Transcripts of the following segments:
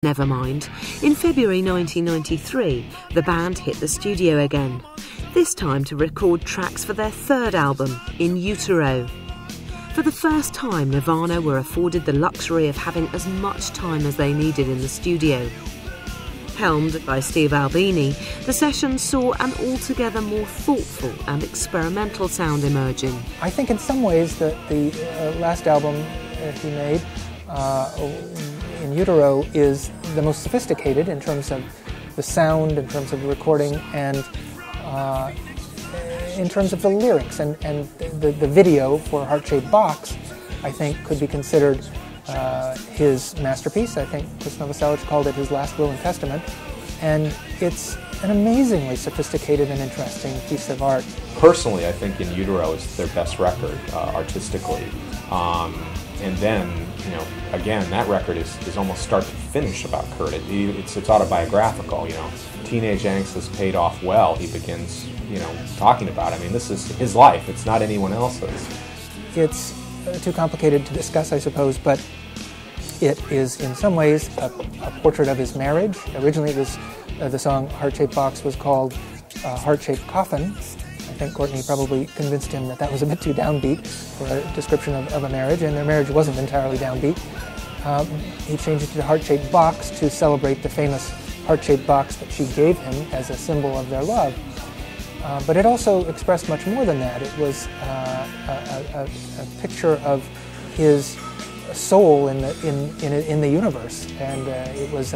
Nevermind, in February 1993, the band hit the studio again, this time to record tracks for their third album, In Utero. For the first time, Nirvana were afforded the luxury of having as much time as they needed in the studio. Helmed by Steve Albini, the sessions saw an altogether more thoughtful and experimental sound emerging. I think in some ways the last album he made, In Utero, is the most sophisticated in terms of the sound, in terms of the recording, and in terms of the lyrics. And the video for Heart-Shaped Box, I think, could be considered his masterpiece. I think Chris Novoselic called it his last will and testament. And it's an amazingly sophisticated and interesting piece of art. Personally, I think In Utero is their best record artistically. And then, you know, again, that record is almost start to finish about Kurt. It's autobiographical, you know. Teenage angst has paid off well. He begins, you know, talking about it. I mean, this is his life. It's not anyone else's. It's too complicated to discuss, I suppose, but it is in some ways a portrait of his marriage. Originally, it was the song Heart-Shaped Box was called Heart-Shaped Coffin. I think Courtney probably convinced him that that was a bit too downbeat for a description of a marriage, and their marriage wasn't entirely downbeat. He changed it to Heart-Shaped Box to celebrate the famous heart-shaped box that she gave him as a symbol of their love. But it also expressed much more than that. It was a picture of his soul in the universe, and it was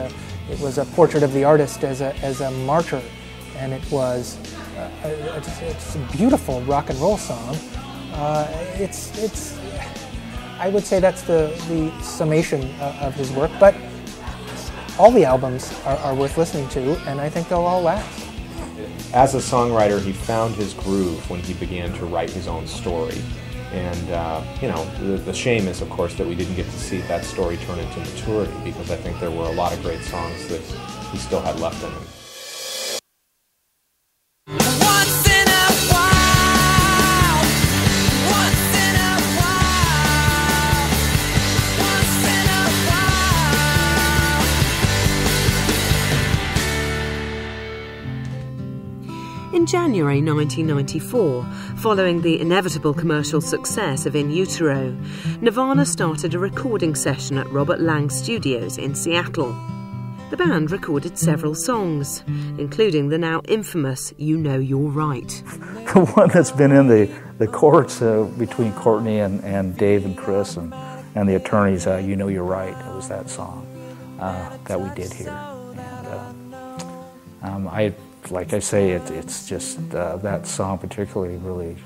a portrait of the artist as a martyr, and it was it's a beautiful rock and roll song. I would say that's the summation of his work, but all the albums are worth listening to, and I think they'll all last. As a songwriter, he found his groove when he began to write his own story. And, you know, the shame is, of course, that we didn't get to see that story turn into maturity, because I think there were a lot of great songs that he still had left in him. In January 1994, following the inevitable commercial success of In Utero, Nirvana started a recording session at Robert Lang Studios in Seattle. The band recorded several songs, including the now infamous You Know You're Right. The one that's been in the courts between Courtney and Dave and Chris and the attorneys, You Know You're Right, it was that song that we did here. And like I say, it's just that song particularly really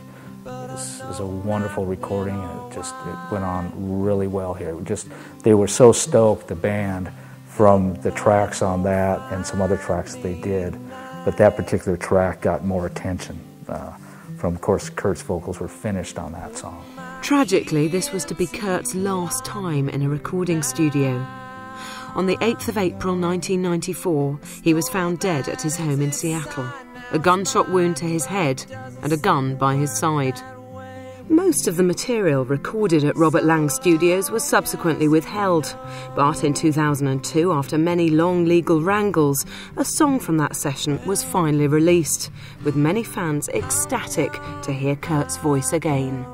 is a wonderful recording, and it went on really well here. They were so stoked, the band, from the tracks on that and some other tracks that they did, but that particular track got more attention. Of course, Kurt's vocals were finished on that song. Tragically, this was to be Kurt's last time in a recording studio. On the 8th of April 1994, he was found dead at his home in Seattle, a gunshot wound to his head and a gun by his side. Most of the material recorded at Robert Lang Studios was subsequently withheld, but in 2002, after many long legal wrangles, a song from that session was finally released, with many fans ecstatic to hear Kurt's voice again.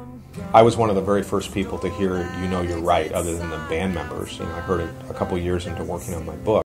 I was one of the very first people to hear You Know You're Right, other than the band members. You know, I heard it a couple years into working on my book.